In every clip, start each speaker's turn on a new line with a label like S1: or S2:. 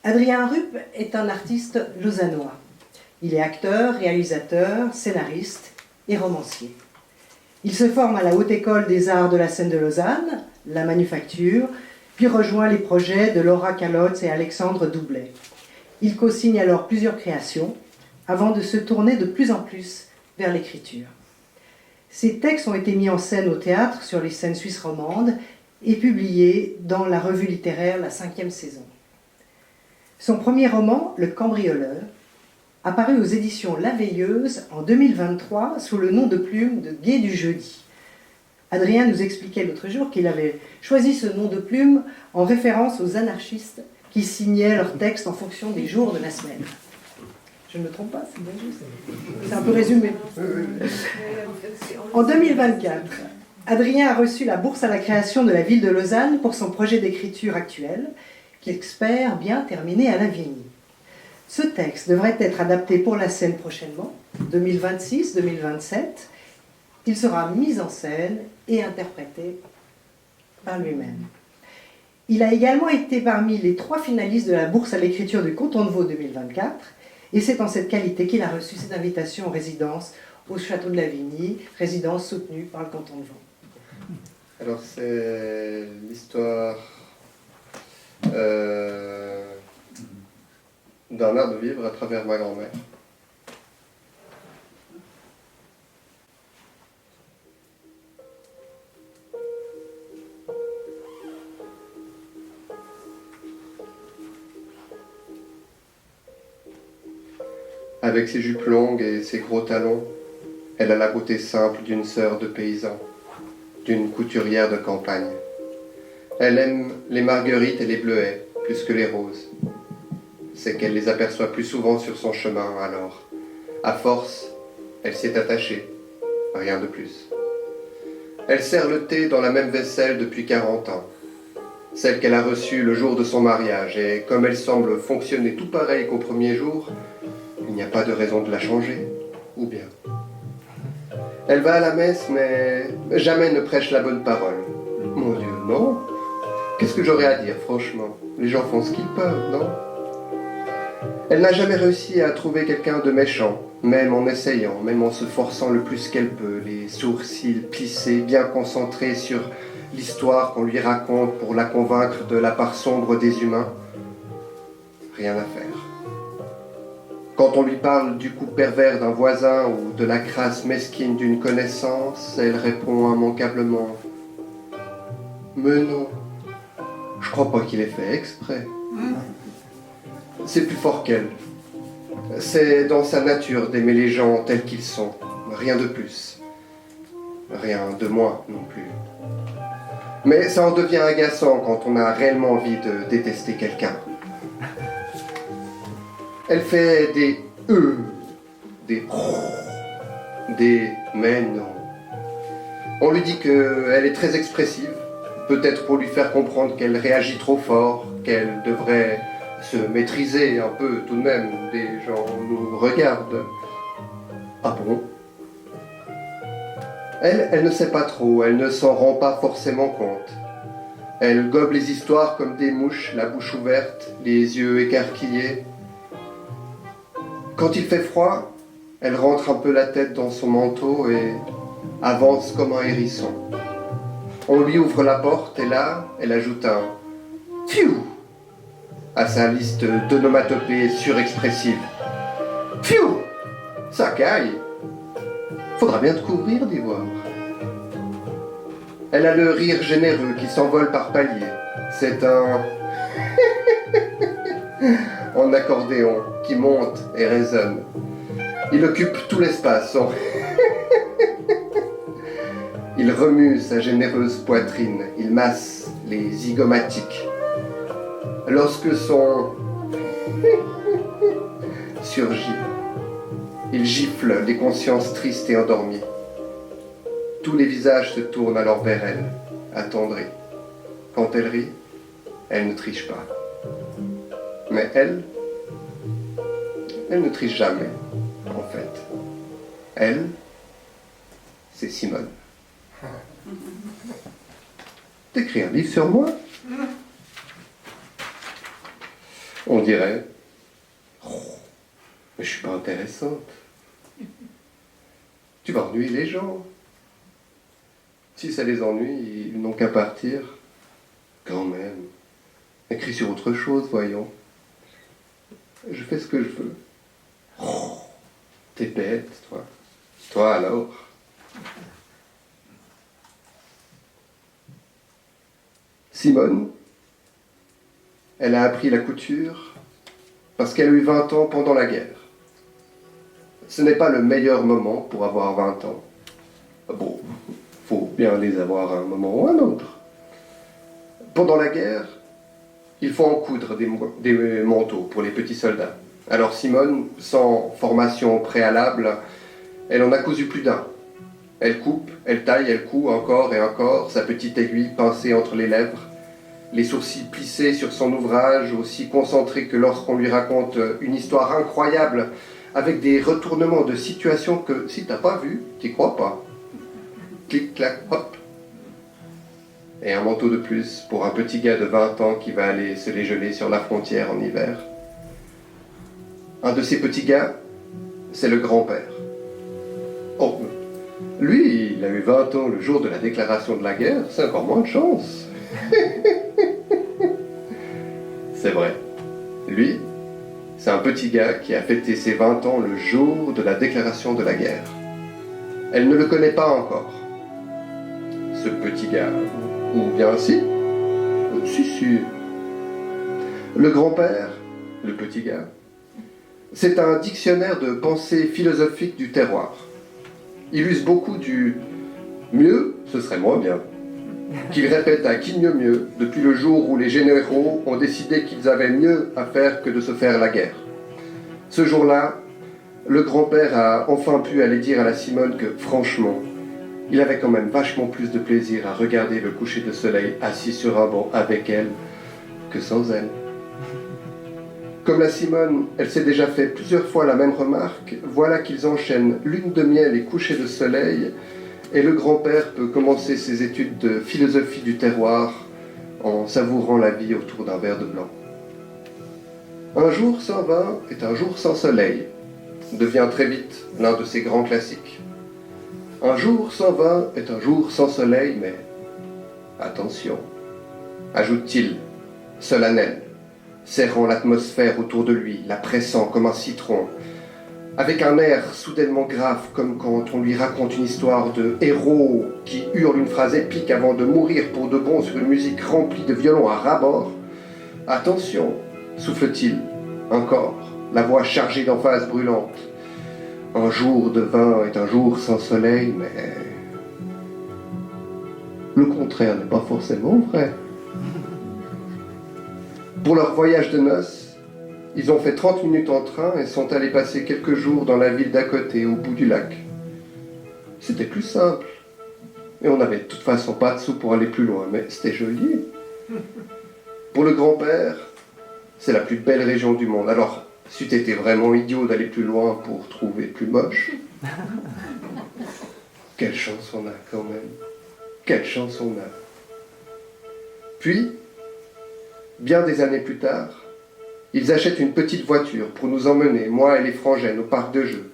S1: Adrien Rupp est un artiste lausannois. Il est acteur, réalisateur, scénariste et romancier. Il se forme à la Haute École des Arts de la Scène de Lausanne, la Manufacture, puis rejoint les projets de Laura Kalotz et Alexandre Doublet. Il co-signe alors plusieurs créations, avant de se tourner de plus en plus vers l'écriture. Ses textes ont été mis en scène au théâtre sur les scènes suisses romandes et publiés dans la revue littéraire La 5e saison. Son premier roman, Le Cambrioleur, apparu aux éditions La Veilleuse en 2023 sous le nom de plume de Gai du Jeudi. Adrien nous expliquait l'autre jour qu'il avait choisi ce nom de plume en référence aux anarchistes qui signaient leurs textes en fonction des jours de la semaine. Je ne me trompe pas, c'est bien juste. C'est un peu résumé. En 2024, Adrien a reçu la bourse à la création de la ville de Lausanne pour son projet d'écriture actuel, qu'il espère bien terminer à Lavigny. Ce texte devrait être adapté pour la scène prochainement, 2026-2027. Il sera mis en scène et interprété par lui-même. Il a également été parmi les 3 finalistes de la bourse à l'écriture du Canton de Vaud 2024, et c'est en cette qualité qu'il a reçu cette invitation en résidence au Château de Lavigny, résidence soutenue par le Canton de Vaud.
S2: Alors c'est l'histoire d'un art de vivre à travers ma grand-mère. Avec ses jupes longues et ses gros talons, elle a la beauté simple d'une sœur de paysan, d'une couturière de campagne. Elle aime les marguerites et les bleuets plus que les roses. C'est qu'elle les aperçoit plus souvent sur son chemin, alors, à force, elle s'y est attachée, rien de plus. Elle sert le thé dans la même vaisselle depuis 40 ans, celle qu'elle a reçue le jour de son mariage, et comme elle semble fonctionner tout pareil qu'au premier jour, il n'y a pas de raison de la changer, ou bien. Elle va à la messe, mais jamais ne prêche la bonne parole. Mon Dieu, non. Qu'est-ce que j'aurais à dire, franchement? Les gens font ce qu'ils peuvent, non? Elle n'a jamais réussi à trouver quelqu'un de méchant, même en essayant, même en se forçant le plus qu'elle peut, les sourcils plissés, bien concentrés sur l'histoire qu'on lui raconte pour la convaincre de la part sombre des humains. Rien à faire. Quand on lui parle du coup pervers d'un voisin ou de la crasse mesquine d'une connaissance, elle répond immanquablement « Mais non, je crois pas qu'il ait fait exprès. » C'est plus fort qu'elle. C'est dans sa nature d'aimer les gens tels qu'ils sont, rien de plus. Rien de moins non plus. Mais ça en devient agaçant quand on a réellement envie de détester quelqu'un. Elle fait des des mais non. On lui dit qu'elle est très expressive, peut-être pour lui faire comprendre qu'elle réagit trop fort, qu'elle devrait se maîtriser un peu tout de même. Des gens nous regardent. Ah bon? Elle ne sait pas trop, elle ne s'en rend pas forcément compte. Elle gobe les histoires comme des mouches, la bouche ouverte, les yeux écarquillés. Quand il fait froid, elle rentre un peu la tête dans son manteau et avance comme un hérisson. On lui ouvre la porte et là, elle ajoute un « Pfiou » à sa liste d'onomatopées surexpressives. « Pfiou ! Ça caille ! Faudra bien te couvrir d'ivoire. » Elle a le rire généreux qui s'envole par paliers. C'est un en accordéon qui monte et résonne. Il occupe tout l'espace. Il remue sa généreuse poitrine. Il masse les zygomatiques. Lorsque son surgit, il gifle les consciences tristes et endormies. Tous les visages se tournent alors vers elle, attendris. Quand elle rit, elle ne triche pas. Mais elle ne triche jamais, en fait. Elle, c'est Simone. T'écris un livre sur moi? On dirait, oh, mais je suis pas intéressante. Tu vas ennuyer les gens. Si ça les ennuie, ils n'ont qu'à partir. Quand même. Écris sur autre chose, voyons. Je fais ce que je veux. Oh, t'es bête, toi. Toi alors. Simone, elle a appris la couture parce qu'elle a eu 20 ans pendant la guerre. Ce n'est pas le meilleur moment pour avoir 20 ans. Bon, faut bien les avoir à un moment ou à un autre. Pendant la guerre, il faut en coudre des manteaux pour les petits soldats. Alors Simone, sans formation préalable, elle en a cousu plus d'un. Elle coupe, elle taille, elle coud encore et encore, sa petite aiguille pincée entre les lèvres, les sourcils plissés sur son ouvrage, aussi concentré que lorsqu'on lui raconte une histoire incroyable, avec des retournements de situation que, si t'as pas vu, t'y crois pas. Clic, clac, hop. Et un manteau de plus pour un petit gars de 20 ans qui va aller se les geler sur la frontière en hiver. Un de ces petits gars, c'est le grand-père. Oh, lui, il a eu 20 ans le jour de la déclaration de la guerre, c'est encore moins de chance. C'est vrai. Lui, c'est un petit gars qui a fêté ses 20 ans le jour de la déclaration de la guerre. Elle ne le connaît pas encore. Ce petit gars, ou bien si. Si. Le grand-père, le petit gars, c'est un dictionnaire de pensée philosophique du terroir. Il use beaucoup du « mieux, ce serait moins bien », qu'il répète à qui mieux depuis le jour où les généraux ont décidé qu'ils avaient mieux à faire que de se faire la guerre. Ce jour-là, le grand-père a enfin pu aller dire à la Simone que, franchement, il avait quand même vachement plus de plaisir à regarder le coucher de soleil assis sur un banc avec elle que sans elle. Comme la Simone, elle s'est déjà fait plusieurs fois la même remarque, voilà qu'ils enchaînent lune de miel et coucher de soleil, et le grand-père peut commencer ses études de philosophie du terroir en savourant la vie autour d'un verre de blanc. Un jour sans vin est un jour sans soleil devient très vite l'un de ses grands classiques. Un jour sans vin est un jour sans soleil, mais attention, ajoute-t-il, solennel, serrant l'atmosphère autour de lui, la pressant comme un citron, avec un air soudainement grave, comme quand on lui raconte une histoire de héros qui hurle une phrase épique avant de mourir pour de bon sur une musique remplie de violons à ras-bord. Attention, souffle-t-il, encore, la voix chargée d'emphase brûlante. Un jour de vin est un jour sans soleil, mais le contraire n'est pas forcément vrai. Pour leur voyage de noces, ils ont fait 30 minutes en train et sont allés passer quelques jours dans la ville d'à côté, au bout du lac. C'était plus simple. Et on n'avait de toute façon pas de sous pour aller plus loin, mais c'était joli. Pour le grand-père, c'est la plus belle région du monde. Alors, c'eût été vraiment idiot d'aller plus loin pour trouver plus moche. Quelle chance on a quand même. Quelle chance on a. Puis, bien des années plus tard, ils achètent une petite voiture pour nous emmener, moi et les frangènes, au parc de jeux.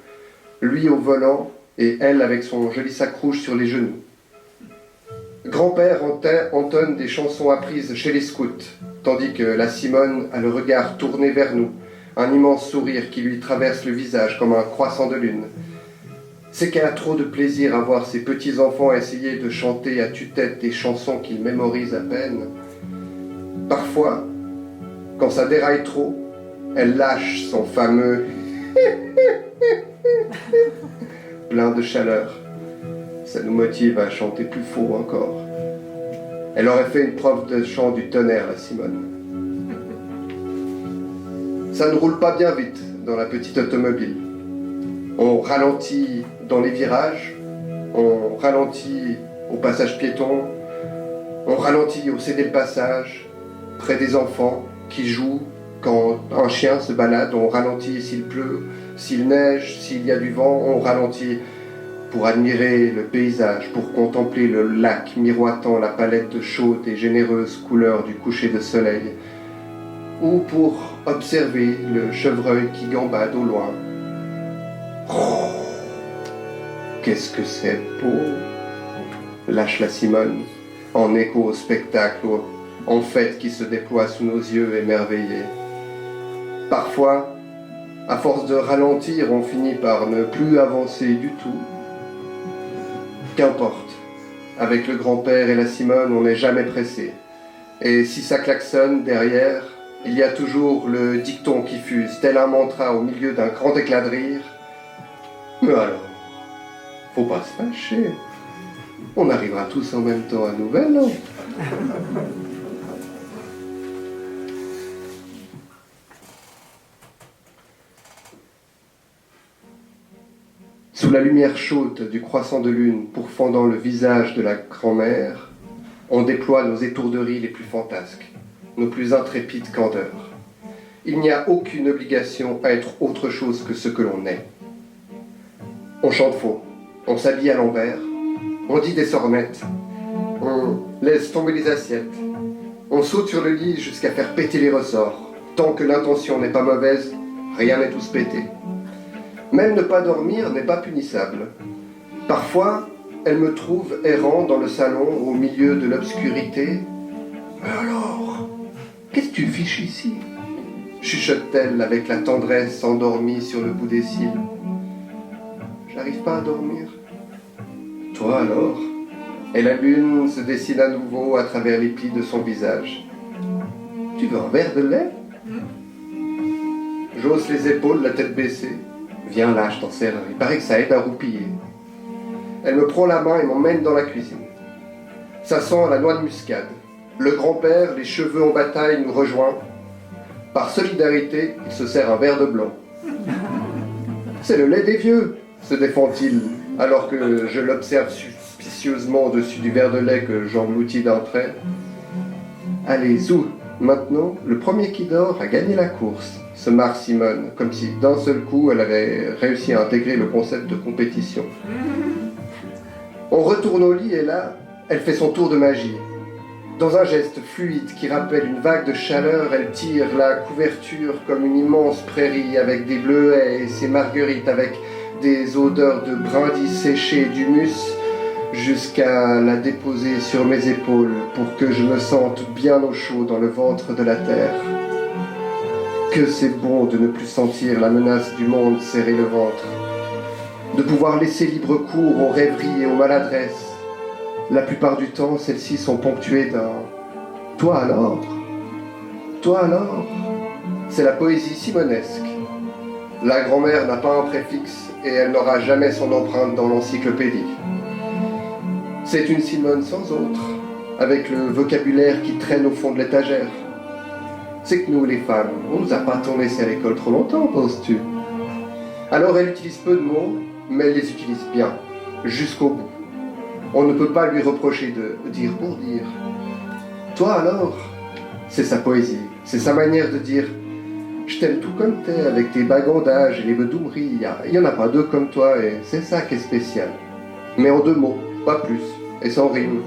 S2: Lui au volant et elle avec son joli sac rouge sur les genoux. Grand-père entonne des chansons apprises chez les scouts, tandis que la Simone a le regard tourné vers nous, un immense sourire qui lui traverse le visage comme un croissant de lune. C'est qu'elle a trop de plaisir à voir ses petits-enfants essayer de chanter à tue-tête des chansons qu'ils mémorisent à peine. Parfois, quand ça déraille trop, elle lâche son fameux plein de chaleur. Ça nous motive à chanter plus fort encore. Elle aurait fait une prof de chant du tonnerre, la Simone. Ça ne roule pas bien vite dans la petite automobile. On ralentit dans les virages, on ralentit au passage piéton, on ralentit au céder le passage, près des enfants qui jouent. Quand un chien se balade, on ralentit s'il pleut, s'il neige, s'il y a du vent, on ralentit pour admirer le paysage, pour contempler le lac miroitant la palette de chaudes et généreuses couleurs du coucher de soleil. ou pour observer le chevreuil qui gambade au loin. Qu'est-ce que c'est beau! Lâche la Simone, en écho au spectacle, en fête qui se déploie sous nos yeux émerveillés. Parfois, à force de ralentir, on finit par ne plus avancer du tout. Qu'importe, avec le grand-père et la Simone, on n'est jamais pressé. Et si ça klaxonne derrière, il y a toujours le dicton qui fuse, tel un mantra au milieu d'un grand éclat de rire. Mais alors, faut pas se fâcher. On arrivera tous en même temps à Nouvel An. Sous la lumière chaude du croissant de lune pourfendant le visage de la grand-mère, on déploie nos étourderies les plus fantasques, nos plus intrépides candeurs. Il n'y a aucune obligation à être autre chose que ce que l'on est. On chante faux, on s'habille à l'envers, on dit des sornettes, on laisse tomber les assiettes, on saute sur le lit jusqu'à faire péter les ressorts. Tant que l'intention n'est pas mauvaise, rien n'est tous pété. Même ne pas dormir n'est pas punissable. Parfois, elle me trouve errant dans le salon au milieu de l'obscurité. « Mais alors, qu'est-ce que tu fiches ici ?» chuchote-t-elle avec la tendresse endormie sur le bout des cils. « J'arrive pas à dormir. »« Toi alors ?» Et la lune se dessine à nouveau à travers les plis de son visage. « Tu veux un verre de lait ?» J'hausse les épaules, la tête baissée. « Viens là, je t'en sers, il paraît que ça aide à roupiller. » Elle me prend la main et m'emmène dans la cuisine. Ça sent la noix de muscade. Le grand-père, les cheveux en bataille, nous rejoint. Par solidarité, il se sert un verre de blanc. « C'est le lait des vieux !» se défend-il, alors que je l'observe suspicieusement au-dessus du verre de lait que j'engloutis d'un trait. « Allez, zou, maintenant, le premier qui dort a gagné la course !» se marre Simone, comme si d'un seul coup elle avait réussi à intégrer le concept de compétition. On retourne au lit et là, elle fait son tour de magie. Dans un geste fluide qui rappelle une vague de chaleur, elle tire la couverture comme une immense prairie avec des bleuets et ses marguerites avec des odeurs de brindilles séchées et d'humus jusqu'à la déposer sur mes épaules pour que je me sente bien au chaud dans le ventre de la terre. Que c'est bon de ne plus sentir la menace du monde serrer le ventre, de pouvoir laisser libre cours aux rêveries et aux maladresses. La plupart du temps, celles-ci sont ponctuées d'un « Toi alors ? Toi alors ?» C'est la poésie simonesque. La grand-mère n'a pas un préfixe et elle n'aura jamais son empreinte dans l'encyclopédie. C'est une Simone sans autre, avec le vocabulaire qui traîne au fond de l'étagère. C'est que nous, les femmes, on nous a pas tant laissé à l'école trop longtemps, penses-tu? Alors elle utilise peu de mots, mais elle les utilise bien, jusqu'au bout. On ne peut pas lui reprocher de dire pour dire. Toi alors, c'est sa poésie, c'est sa manière de dire « Je t'aime tout comme t'es, avec tes bagandages et les bedoumeries, il n'y en a pas deux comme toi et c'est ça qui est spécial. » Mais en deux mots, pas plus, et sans rime.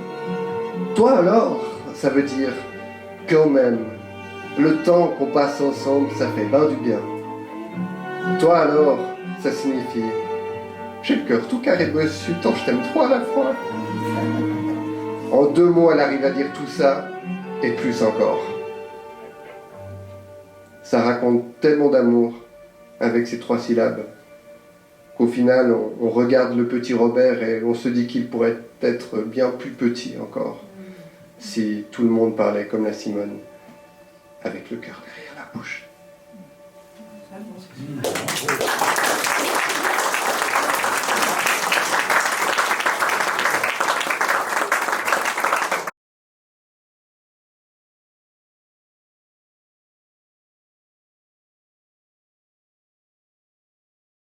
S2: Toi alors, ça veut dire « Quand même, le temps qu'on passe ensemble, ça fait ben du bien. » Toi alors, ça signifie « J'ai le cœur tout carré dessus, tant je t'aime trop à la fois. » En deux mots, elle arrive à dire tout ça, et plus encore. Ça raconte tellement d'amour, avec ces 3 syllabes, qu'au final, on regarde le petit Robert et on se dit qu'il pourrait être bien plus petit encore, si tout le monde parlait comme la Simone, avec le cœur derrière la bouche.